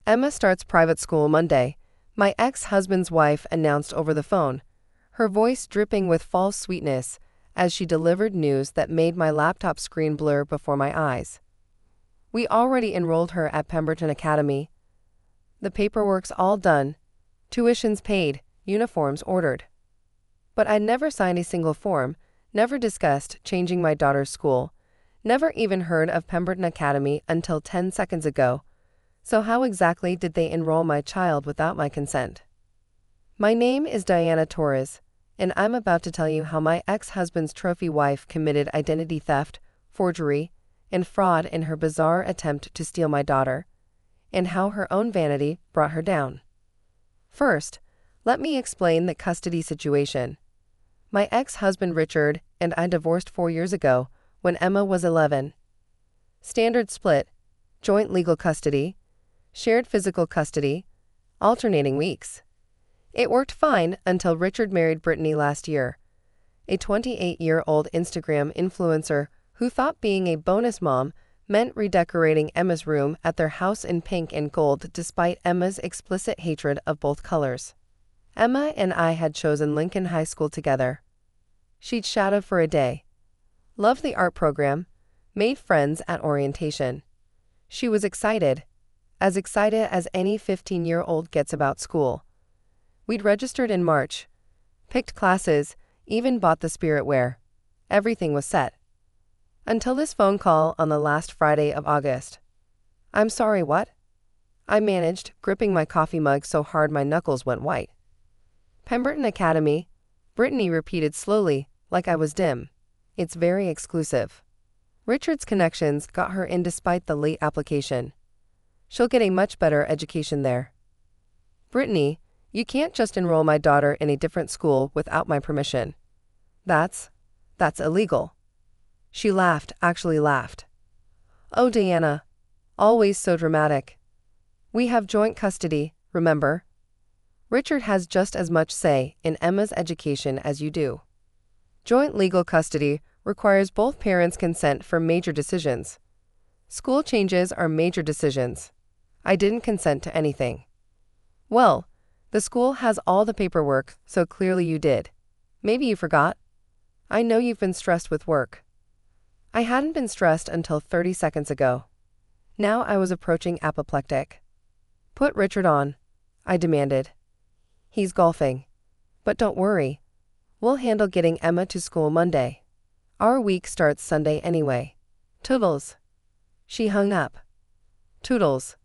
Emma starts private school Monday, my ex-husband's wife announced over the phone, her voice dripping with false sweetness as she delivered news that made my laptop screen blur before my eyes. We already enrolled her at Pemberton Academy. The paperwork's all done, tuition's paid, uniforms ordered. But I never signed a single form, never discussed changing my daughter's school, never even heard of Pemberton Academy until 10 seconds ago. So how exactly did they enroll my child without my consent? My name is Diana Torres, and I'm about to tell you how my ex-husband's trophy wife committed identity theft, forgery, and fraud in her bizarre attempt to steal my daughter, and how her own vanity brought her down. First, let me explain the custody situation. My ex-husband Richard and I divorced 4 years ago when Emma was 11. Standard split, joint legal custody, shared physical custody, alternating weeks. It worked fine until Richard married Britney last year, a 28-year-old Instagram influencer who thought being a bonus mom meant redecorating Emma's room at their house in pink and gold despite Emma's explicit hatred of both colors. Emma and I had chosen Lincoln High School together. She'd shadowed for a day, loved the art program, made friends at orientation. She was excited as any 15-year-old gets about school. We'd registered in March, picked classes, even bought the spirit wear. Everything was set. Until this phone call on the last Friday of August. I'm sorry, what? I managed, gripping my coffee mug so hard my knuckles went white. Pemberton Academy, Britney repeated slowly, like I was dim. It's very exclusive. Richard's connections got her in despite the late application. She'll get a much better education there. Britney, you can't just enroll my daughter in a different school without my permission. That's illegal. She laughed, actually laughed. Oh, Diana, always so dramatic. We have joint custody, remember? Richard has just as much say in Emma's education as you do. Joint legal custody requires both parents' consent for major decisions. School changes are major decisions. I didn't consent to anything. Well, the school has all the paperwork, so clearly you did. Maybe you forgot. I know you've been stressed with work. I hadn't been stressed until 30 seconds ago. Now I was approaching apoplectic. Put Richard on, I demanded. He's golfing. But don't worry. We'll handle getting Emma to school Monday. Our week starts Sunday anyway. Toodles. She hung up. Toodles.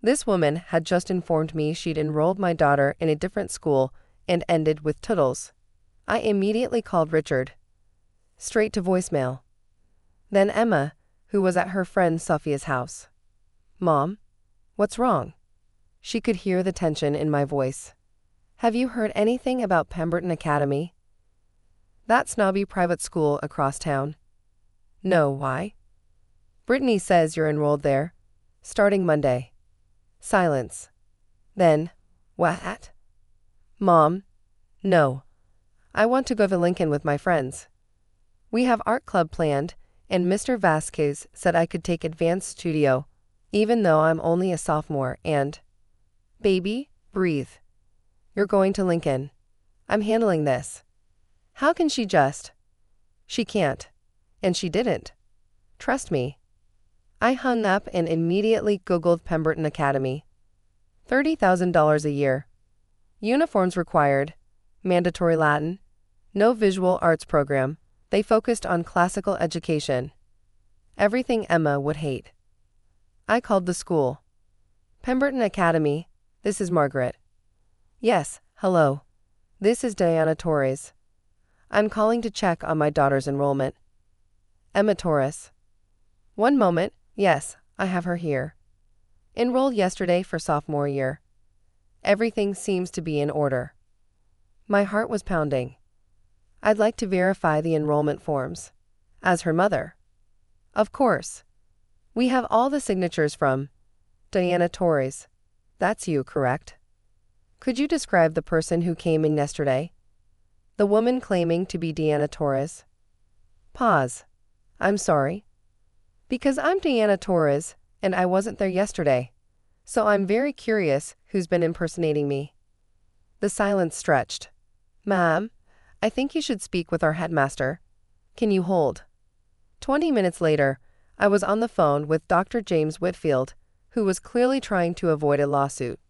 This woman had just informed me she'd enrolled my daughter in a different school and ended with toodles. I immediately called Richard. Straight to voicemail. Then Emma, who was at her friend Sophia's house. Mom? What's wrong? She could hear the tension in my voice. Have you heard anything about Pemberton Academy? That snobby private school across town. No, why? Britney says you're enrolled there, starting Monday. Silence. Then, what? Mom? No. I want to go to Lincoln with my friends. We have art club planned, and Mr. Vasquez said I could take advanced studio, even though I'm only a sophomore and… Baby, breathe. You're going to Lincoln. I'm handling this. How can she just… She can't. And she didn't. Trust me. I hung up and immediately Googled Pemberton Academy. $30,000 a year. Uniforms required. Mandatory Latin. No visual arts program. They focused on classical education. Everything Emma would hate. I called the school. Pemberton Academy, this is Margaret. Yes, hello. This is Diana Torres. I'm calling to check on my daughter's enrollment. Emma Torres. One moment, yes, I have her here. Enrolled yesterday for sophomore year. Everything seems to be in order. My heart was pounding. I'd like to verify the enrollment forms. As her mother. Of course. We have all the signatures from Diana Torres. That's you, correct? Could you describe the person who came in yesterday? The woman claiming to be Diana Torres. Pause. I'm sorry. Because I'm Diana Torres, and I wasn't there yesterday. So I'm very curious who's been impersonating me. The silence stretched. Ma'am, I think you should speak with our headmaster. Can you hold? 20 minutes later, I was on the phone with Dr. James Whitfield, who was clearly trying to avoid a lawsuit.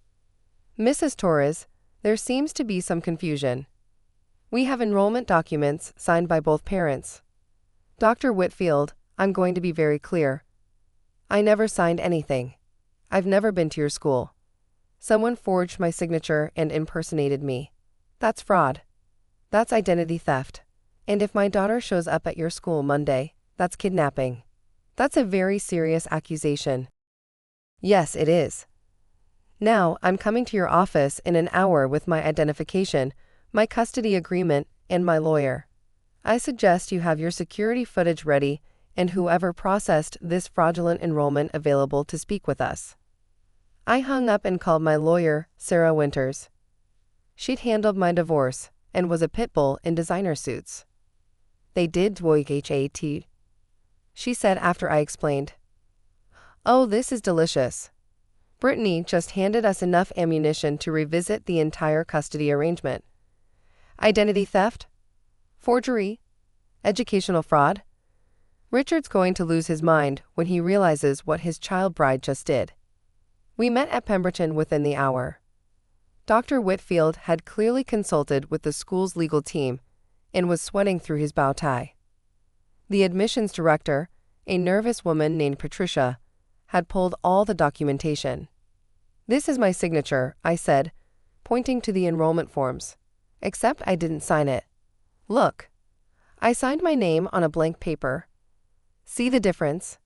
Mrs. Torres, there seems to be some confusion. We have enrollment documents signed by both parents. Dr. Whitfield, I'm going to be very clear. I never signed anything. I've never been to your school. Someone forged my signature and impersonated me. That's fraud. That's identity theft. And if my daughter shows up at your school Monday, that's kidnapping. That's a very serious accusation. Yes, it is. Now, I'm coming to your office in an hour with my identification, my custody agreement, and my lawyer. I suggest you have your security footage ready and whoever processed this fraudulent enrollment available to speak with us. I hung up and called my lawyer, Sarah Winters. She'd handled my divorce and was a pit bull in designer suits. They did hat, she said after I explained. Oh, this is delicious. Brittany just handed us enough ammunition to revisit the entire custody arrangement. Identity theft? Forgery? Educational fraud? Richard's going to lose his mind when he realizes what his child bride just did. We met at Pemberton within the hour. Dr. Whitfield had clearly consulted with the school's legal team and was sweating through his bow tie. The admissions director, a nervous woman named Patricia, had pulled all the documentation. This is my signature, I said, pointing to the enrollment forms. Except I didn't sign it. Look. I signed my name on a blank paper. See the difference?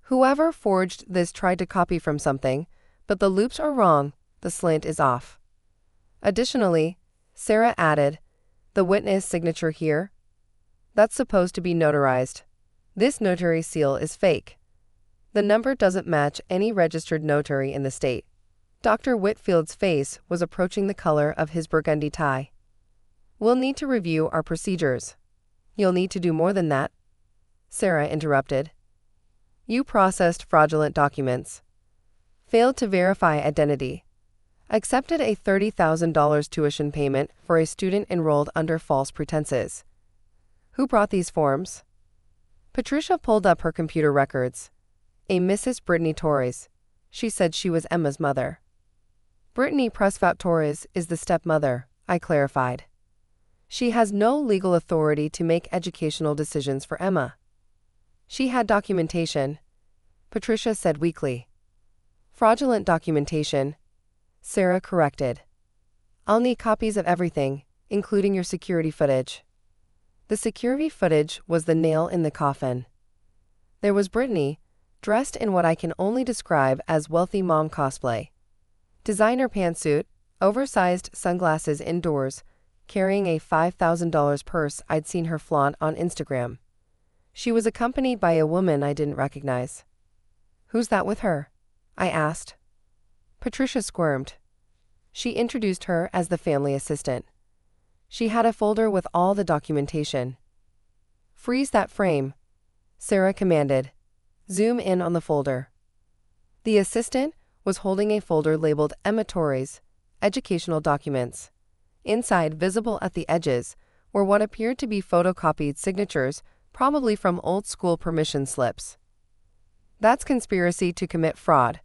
Whoever forged this tried to copy from something, but the loops are wrong, the slant is off. Additionally, Sarah added, the witness signature here? That's supposed to be notarized. This notary seal is fake. The number doesn't match any registered notary in the state. Dr. Whitfield's face was approaching the color of his burgundy tie. We'll need to review our procedures. You'll need to do more than that. Sarah interrupted. You processed fraudulent documents. Failed to verify identity. Accepted a $30,000 tuition payment for a student enrolled under false pretenses. Who brought these forms? Patricia pulled up her computer records. A Mrs. Britney Torres. She said she was Emma's mother. Brittany Prescott Torres is the stepmother, I clarified. She has no legal authority to make educational decisions for Emma. She had documentation, Patricia said weakly. Fraudulent documentation, Sarah corrected. I'll need copies of everything, including your security footage. The security footage was the nail in the coffin. There was Brittany, dressed in what I can only describe as wealthy mom cosplay. Designer pantsuit, oversized sunglasses indoors, carrying a $5,000 purse I'd seen her flaunt on Instagram. She was accompanied by a woman I didn't recognize. Who's that with her? I asked. Patricia squirmed. She introduced her as the family assistant. She had a folder with all the documentation. Freeze that frame, Sarah commanded. Zoom in on the folder. The assistant was holding a folder labeled Emma Torres, Educational Documents. Inside, visible at the edges, were what appeared to be photocopied signatures, probably from old-school permission slips. That's conspiracy to commit fraud,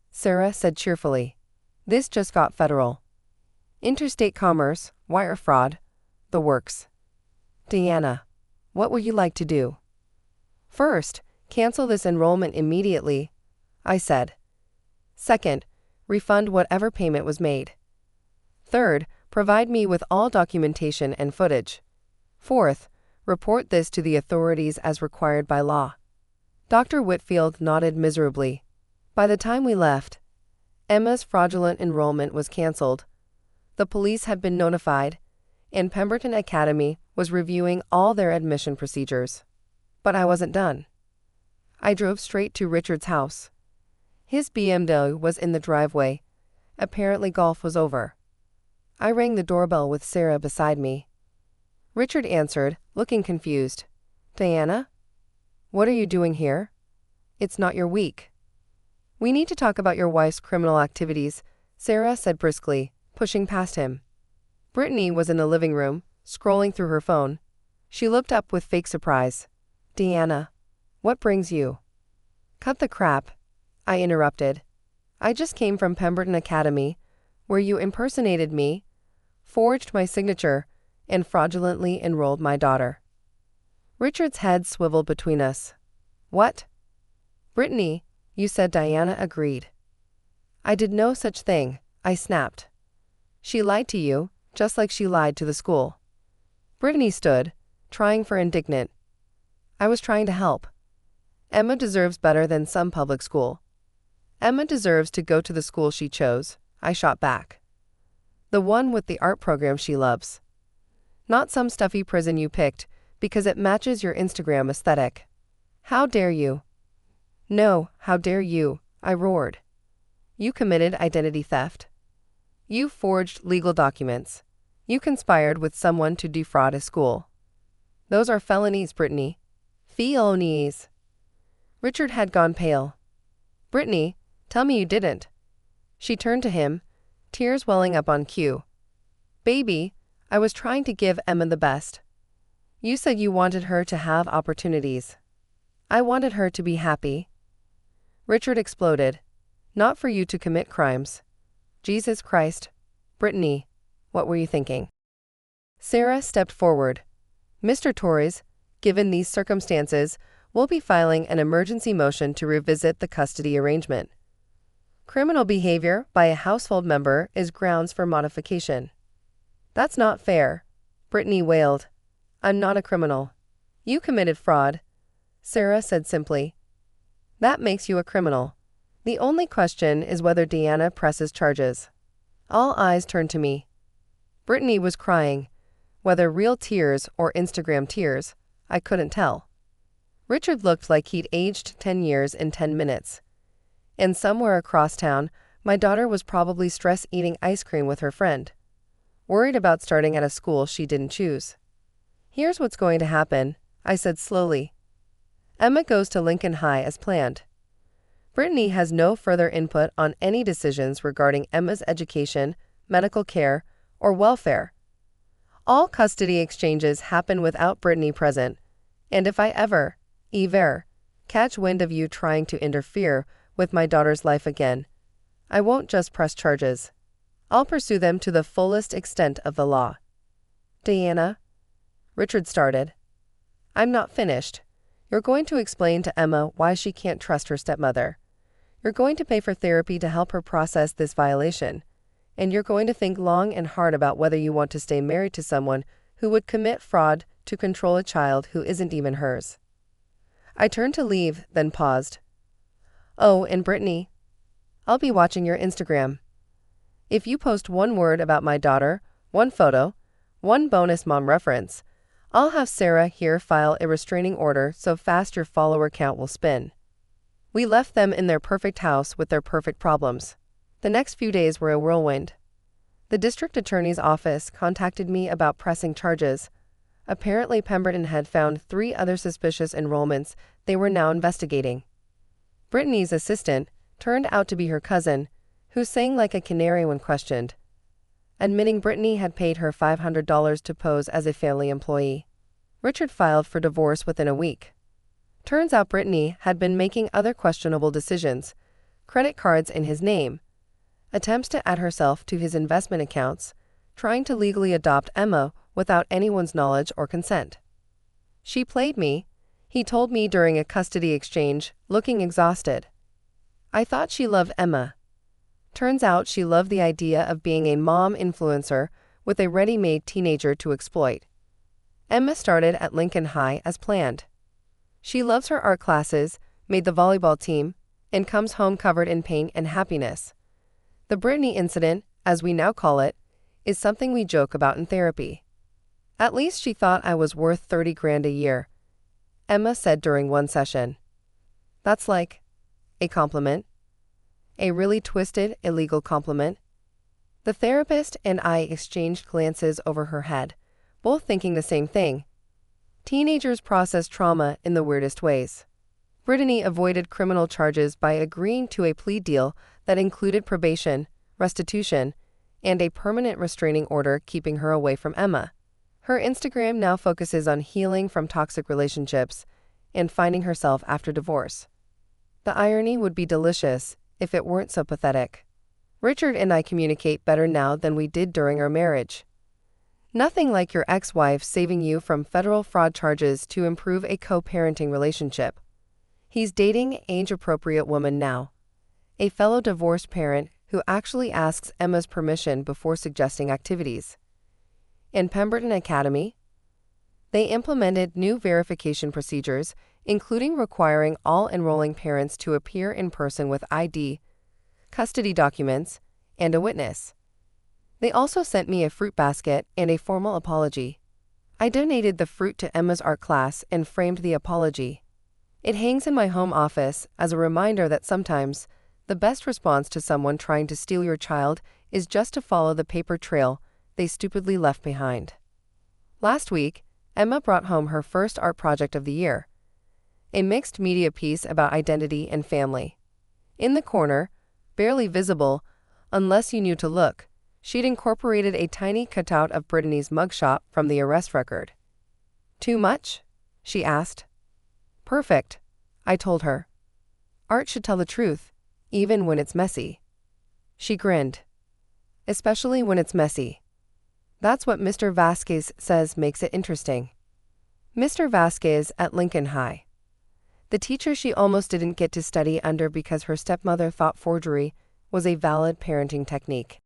Sarah said cheerfully. This just got federal. Interstate commerce, wire fraud, the works. Diana, what would you like to do? First, cancel this enrollment immediately, I said. Second, refund whatever payment was made. Third, provide me with all documentation and footage. Fourth, report this to the authorities as required by law. Dr. Whitfield nodded miserably. By the time we left, Emma's fraudulent enrollment was canceled. The police had been notified, and Pemberton Academy was reviewing all their admission procedures. But I wasn't done. I drove straight to Richard's house. His BMW was in the driveway. Apparently golf was over. I rang the doorbell with Sarah beside me. Richard answered, looking confused. Diana? What are you doing here? It's not your week. "We need to talk about your wife's criminal activities," Sarah said briskly, pushing past him. Brittany was in the living room, scrolling through her phone. She looked up with fake surprise. "Deanna, what brings you?" "Cut the crap," I interrupted. "I just came from Pemberton Academy, where you impersonated me, forged my signature, and fraudulently enrolled my daughter." Richard's head swiveled between us. "What?" "Brittany, you said." Diana agreed. "I did no such thing," I snapped. "She lied to you, just like she lied to the school." Brittany stood, trying for indignant. "I was trying to help. Emma deserves better than some public school." "Emma deserves to go to the school she chose," I shot back. "The one with the art program she loves. Not some stuffy prison you picked because it matches your Instagram aesthetic." "How dare you?" "No, how dare you," I roared. "You committed identity theft. You forged legal documents. You conspired with someone to defraud a school. Those are felonies, Brittany. Felonies." Richard had gone pale. "Brittany, tell me you didn't." She turned to him, tears welling up on cue. "Baby, I was trying to give Emma the best. You said you wanted her to have opportunities. I wanted her to be happy." Richard exploded. "Not for you to commit crimes." "Jesus Christ. Brittany, what were you thinking?" Sarah stepped forward. "Mr. Torres, given these circumstances, we'll be filing an emergency motion to revisit the custody arrangement. Criminal behavior by a household member is grounds for modification." "That's not fair," Brittany wailed. "I'm not a criminal." "You committed fraud," Sarah said simply. "That makes you a criminal. The only question is whether Deanna presses charges." All eyes turned to me. Brittany was crying. Whether real tears or Instagram tears, I couldn't tell. Richard looked like he'd aged 10 years in 10 minutes. And somewhere across town, my daughter was probably stress-eating ice cream with her friend, worried about starting at a school she didn't choose. "Here's what's going to happen," I said slowly. "Emma goes to Lincoln High as planned. Brittany has no further input on any decisions regarding Emma's education, medical care, or welfare. All custody exchanges happen without Brittany present, and if I ever catch wind of you trying to interfere with my daughter's life again, I won't just press charges. I'll pursue them to the fullest extent of the law." "Deanna," Richard started. "I'm not finished. You're going to explain to Emma why she can't trust her stepmother. You're going to pay for therapy to help her process this violation. And you're going to think long and hard about whether you want to stay married to someone who would commit fraud to control a child who isn't even hers." I turned to leave, then paused. "Oh, and Brittany, I'll be watching your Instagram. If you post one word about my daughter, one photo, one bonus mom reference, I'll have Sarah here file a restraining order so fast your follower count will spin." We left them in their perfect house with their perfect problems. The next few days were a whirlwind. The district attorney's office contacted me about pressing charges. Apparently, Pemberton had found 3 other suspicious enrollments they were now investigating. Brittany's assistant turned out to be her cousin, who sang like a canary when questioned, admitting Brittany had paid her $500 to pose as a family employee. Richard filed for divorce within a week. Turns out Brittany had been making other questionable decisions, credit cards in his name, attempts to add herself to his investment accounts, trying to legally adopt Emma without anyone's knowledge or consent. "She played me," he told me during a custody exchange, looking exhausted. "I thought she loved Emma. Turns out she loved the idea of being a mom influencer with a ready-made teenager to exploit." Emma started at Lincoln High as planned. She loves her art classes, made the volleyball team, and comes home covered in pain and happiness. The Brittany incident, as we now call it, is something we joke about in therapy. "At least she thought I was worth 30 grand a year," Emma said during one session. "That's like a compliment. A really twisted, illegal compliment." The therapist and I exchanged glances over her head, both thinking the same thing. Teenagers process trauma in the weirdest ways. Brittany avoided criminal charges by agreeing to a plea deal that included probation, restitution, and a permanent restraining order keeping her away from Emma. Her Instagram now focuses on healing from toxic relationships and finding herself after divorce. The irony would be delicious if it weren't so pathetic. Richard and I communicate better now than we did during our marriage. Nothing like your ex-wife saving you from federal fraud charges to improve a co-parenting relationship. He's dating an age-appropriate woman now, a fellow divorced parent who actually asks Emma's permission before suggesting activities. In Pemberton Academy, they implemented new verification procedures, including requiring all enrolling parents to appear in person with ID, custody documents, and a witness. They also sent me a fruit basket and a formal apology. I donated the fruit to Emma's art class and framed the apology. It hangs in my home office as a reminder that sometimes the best response to someone trying to steal your child is just to follow the paper trail they stupidly left behind. Last week, Emma brought home her first art project of the year, a mixed media piece about identity and family. In the corner, barely visible unless you knew to look, she'd incorporated a tiny cutout of Brittany's mugshot from the arrest record. "Too much?" she asked. "Perfect," I told her. "Art should tell the truth, even when it's messy." She grinned. "Especially when it's messy. That's what Mr. Vasquez says makes it interesting." Mr. Vasquez at Lincoln High. The teacher she almost didn't get to study under because her stepmother thought forgery was a valid parenting technique.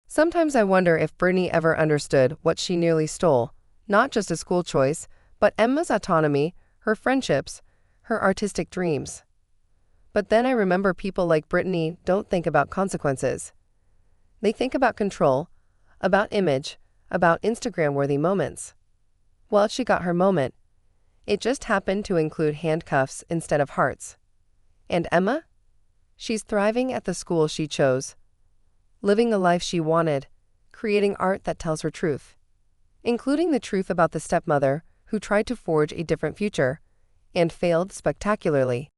Sometimes I wonder if Brittany ever understood what she nearly stole, not just a school choice, but Emma's autonomy, her friendships, her artistic dreams. But then I remember people like Brittany don't think about consequences. They think about control, about image, about Instagram-worthy moments. Well, she got her moment. It just happened to include handcuffs instead of hearts. And Emma? She's thriving at the school she chose, living the life she wanted, creating art that tells her truth, including the truth about the stepmother who tried to forge a different future and failed spectacularly.